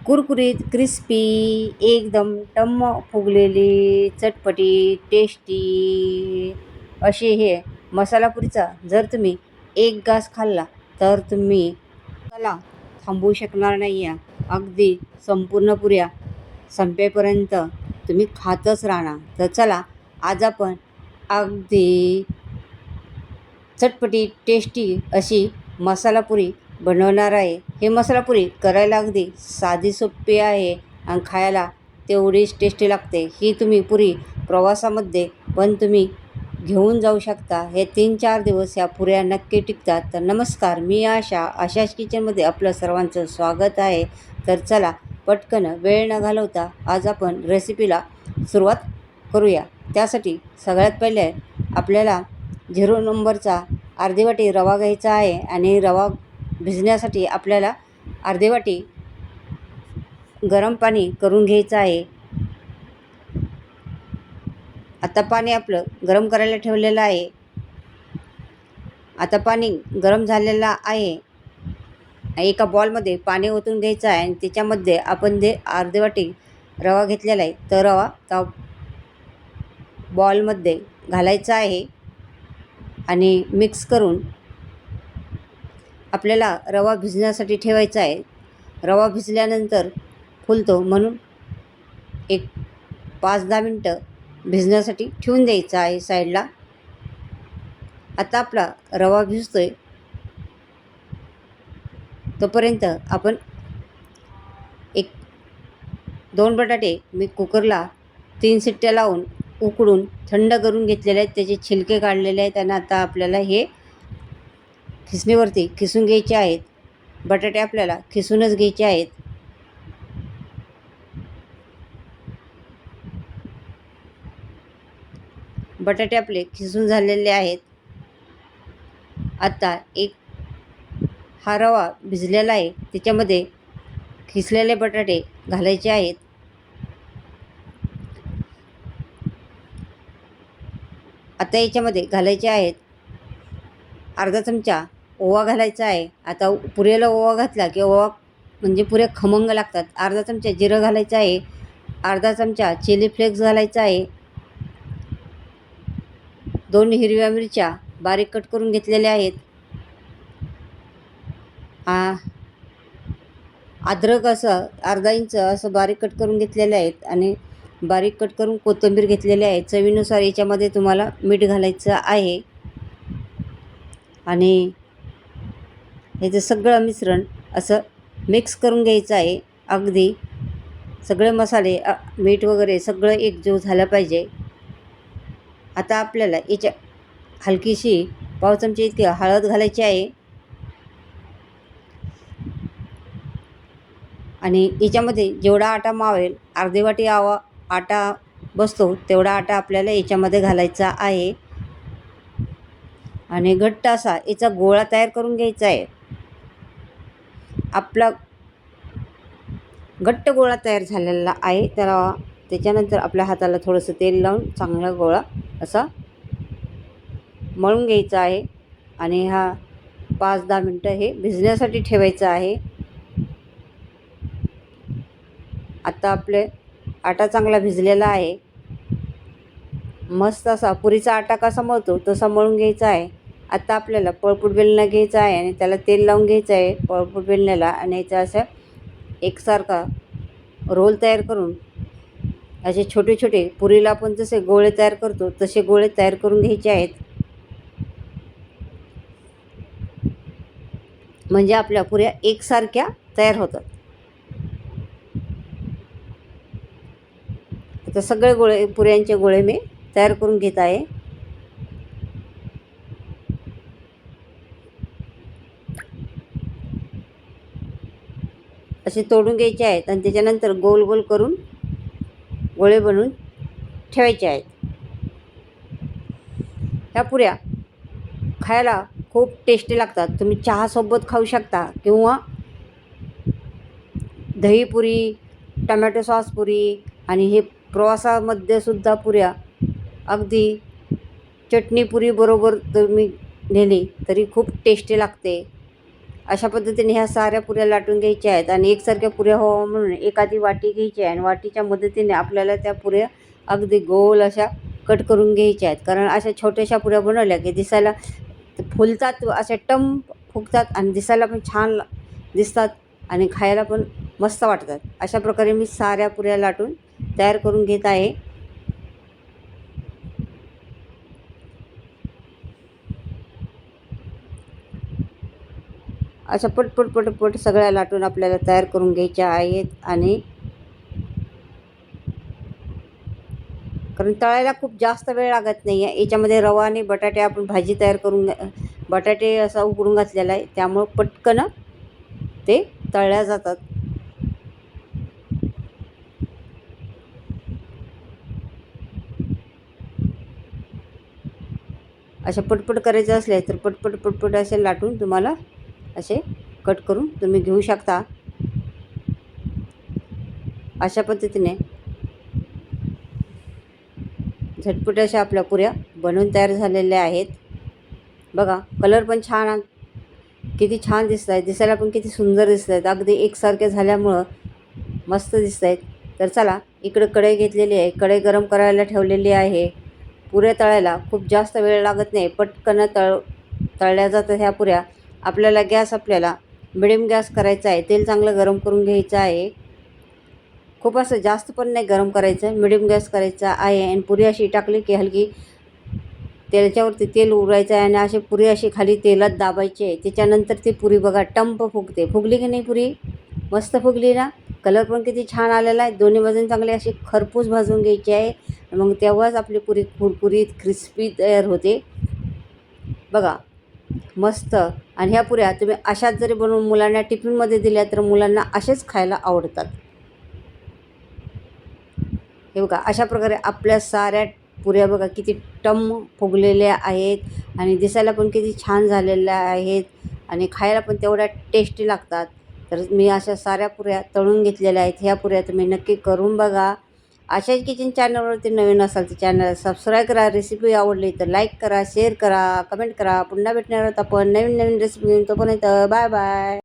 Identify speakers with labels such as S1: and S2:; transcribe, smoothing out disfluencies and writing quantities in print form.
S1: कुरकुरीत, क्रिस्पी, एकदम टम्म फुगलेली, चटपटीत, टेस्टी अशी हे मसाला पुरीचा जर तुम्ही एक घास खाल्ला तर तुम्ही त्याला थांबवू शकणार नाही आहे. अगदी संपूर्ण पुऱ्या संपेपर्यंत तुम्ही खातच राहणार. तर चला, आज आपण अगदी चटपटीत, टेस्टी अशी मसाला पुरी बनवणार आहे. हे मसाला पुरी करायला अगदी साधी सोपी आहे आणि खायला तेवढीच टेस्टी लागते. ही तुम्ही पुरी प्रवासामध्ये पण तुम्ही घेऊन जाऊ शकता. हे 3-4 दिवस ह्या पुऱ्या नक्की टिकतात. तर नमस्कार, मी आशाच किचनमध्ये आपलं सर्वांचं स्वागत आहे. तर चला, पटकन वेळ न घालवता आज आपण रेसिपीला सुरुवात करूया. त्यासाठी सगळ्यात पहिले आपल्याला 0 नंबरचा अर्धी वाटी रवा घ्यायचा आहे आणि रवा भिजण्यासाठी आपल्याला अर्धी वाटी गरम पाणी करून घ्यायचं आहे. आता पाणी आपलं गरम करायला ठेवलेलं आहे. आता पाणी गरम झालेलं आहे. एका बॉलमध्ये पाणी ओतून घ्यायचं आहे आणि त्याच्यामध्ये आपण जे अर्धी वाटी रवा घेतलेला आहे तर रवा त्या बॉलमध्ये घालायचा आहे आणि मिक्स करून आपल्याला रवा भिजण्यासाठी ठेवायचा आहे. रवा भिजल्यानंतर फुलतो म्हणून एक 5-10 मिनटं भिजण्यासाठी ठेवून द्यायचा आहे साईडला. आता आपला रवा भिजतोय तोपर्यंत आपण 2 बटाटे मी कुकरला 3 शिट्ट्या लावून उकडून थंड करून घेतलेले आहेत. त्याचे छिलके काढलेले आहेत आणि आता आपल्याला हे खिसणीवरती खिसून घ्यायचे आहेत. बटाटे आपल्याला खिसूनच घ्यायचे आहेत. बटाटे आपले खिसून झालेले आहेत. आता हा रवा भिजलेला आहे त्याच्यामध्ये खिसलेले बटाटे घालायचे आहेत. आता याच्यामध्ये घालायचे आहेत अर्धा चमचा ओवा घालायचा आहे. आता पुऱ्याला ओवा घातला की ओवा म्हणजे पुऱ्या खमंग लागतात. अर्धा चमचा जिरं घालायचं आहे. अर्धा चमचा चिली फ्लेक्स घालायचा आहे. 2 हिरव्या मिरच्या बारीक कट करून घेतलेल्या आहेत. अद्रक असं अर्धा इंच असं बारीक कट करून घेतलेले आहेत आणि बारीक कट करून कोथिंबीर घेतलेली आहे. चवीनुसार याच्यामध्ये तुम्हाला मीठ घालायचं आहे आणि याचं सगळं मिश्रण असं मिक्स करून घ्यायचं आहे. अगदी सगळे मसाले मीठ वगैरे सगळं एकजीव झालं पाहिजे. आता आपल्याला याच्या हलकीशी पाव चमचे इतकी हळद घालायची आहे आणि याच्यामध्ये जेवढा आटा मावेल अर्धी वाटी आटा बसतो तेवढा आटा आपल्याला याच्यामध्ये घालायचा आहे आणि घट्ट असा याचा गोळा तयार करून घ्यायचा आहे. आपला घट्ट गोळा तयार झालेला आहे. त्याच्यानंतर आपल्या हाताला थोडंसं तेल लावून चांगला गोळा असा मळून घ्यायचा आहे आणि हा 5-10 मिनटं हे भिजण्यासाठी ठेवायचं आहे. आता आपले आटा चांगला भिजलेला आहे. मस्त असा पुरीचा आटा कसा मळतो तसा मळून घ्यायचा आहे. आता आपल्याला पळपूट बेलणं घ्यायचं आहे आणि त्याला तेल लावून घ्यायचं आहे पळपूट बेलण्याला आणि याचा असं एकसारखा रोल तयार करून असे छोटे छोटे पुरीला आपण जसे गोळे तयार करतो तसे गोळे तयार करून घ्यायचे आहेत. म्हणजे आपल्या पुऱ्या एकसारख्या तयार होतात. आता सगळे पुऱ्यांचे गोळे मी तयार करून घेत आहे. असे तोडून घ्यायचे आहेत आणि त्याच्यानंतर गोल गोल करून गोळे बनवून ठेवायचे आहेत. ह्या पुऱ्या खायला खूप टेस्टी लागतात. तुम्ही चहासोबत खाऊ शकता किंवा दहीपुरी, टमॅटो सॉस पुरी आणि हे प्रवासामध्ये सुद्धा पुऱ्या अगदी चटणी पुरी बरोबर तुम्ही नेली तरी खूप टेस्टी लागते. अशा पद्धतीने ह्या साऱ्या पुऱ्या लाटून घ्यायच्या आहेत आणि एकसारख्या पुऱ्या व्हावं म्हणून एखादी वाटी घ्यायची आहे आणि वाटीच्या मदतीने आपल्याला त्या पुऱ्या अगदी गोल अशा कट करून घ्यायच्या आहेत. कारण अशा छोट्याशा पुऱ्या बनवल्या की दिसायला फुलतात, अशा टम फुगतात आणि दिसायला पण छान दिसतात आणि खायला पण मस्त वाटतात. अशा प्रकारे मी साऱ्या पुऱ्या लाटून तयार करून घेत आहे. अशा पटपट पटपट सगळ्या लाटून आपल्याला तयार करून घ्यायच्या आहेत. आणि कारण तळायला खूप जास्त वेळ लागत नाही आहे. याच्यामध्ये रवा आणि बटाटे आपण भाजी तयार करून बटाटे असा उकडून घातलेला आहे, त्यामुळं पटकन ते तळल्या जातात. अशा पटपट करायचं असले तर पटपट पटपट असे लाटून तुम्हाला असे कट करून तुम्ही घेऊ शकता. अशा पद्धतीने झटपट अशा आपल्या पुऱ्या बनवून तयार झालेल्या आहेत. बघा, कलर पण छान, किती छान दिसत आहेत, दिसायला पण किती सुंदर दिसत आहेत. अगदी एकसारखे झाल्यामुळं मस्त दिसत आहेत. तर चला, इकडं कढई घेतलेली आहे, कढई गरम करायला ठेवलेली आहे. पुऱ्या तळायला खूप जास्त वेळ लागत नाही, पटकन तळल्या जातात ह्या पुऱ्या. आपल्याला मिडियम गॅस करायचा आहे. तेल चांगलं गरम करून घ्यायचं आहे. खूप असं जास्त पण नाही गरम करायचं, मिडियम गॅस करायचा आहे. आणि पुरी अशी टाकली की हलकी त्याच्यावरती तेल उरायचं आहे आणि अशी पुरी अशी खाली तेलात दाबायची आहे. त्याच्यानंतर ती पुरी बघा टंप फुगते. फुगली की नाही पुरी? मस्त फुगली ना? कलर पण किती छान आलेला आहे. दोन्ही बाजून चांगली अशी खरपूस भाजून घ्यायची आहे. मग तेव्हाच आपली पुरी कुरकुरीत क्रिस्पी तयार होते. बघा, मस्त. आणि ह्या पुऱ्या तुम्ही अशाच जरी बनवून मुलांना टिफिनमध्ये दिल्या तर मुलांना असेच खायला आवडतात. हे बघा, अशा प्रकारे आपल्या साऱ्या पुऱ्या बघा किती टम्म फुगलेल्या आहेत आणि दिसायला पण किती छान झालेल्या आहेत आणि खायला पण तेवढ्या टेस्टी लागतात. तर मी अशा साऱ्या पुऱ्या तळून घेतलेल्या आहेत. ह्या पुऱ्या तुम्ही नक्की करून बघा. आशाज किचन चॅनलवरती नवीन असाल तर चॅनल सबस्क्राईब करा. रेसिपी आवडली तर लाईक करा, शेअर करा, कमेंट करा. पुन्हा भेटणार आहोत आपण नवीन नवीन रेसिपी घेऊन. तोपर्यंत बाय बाय.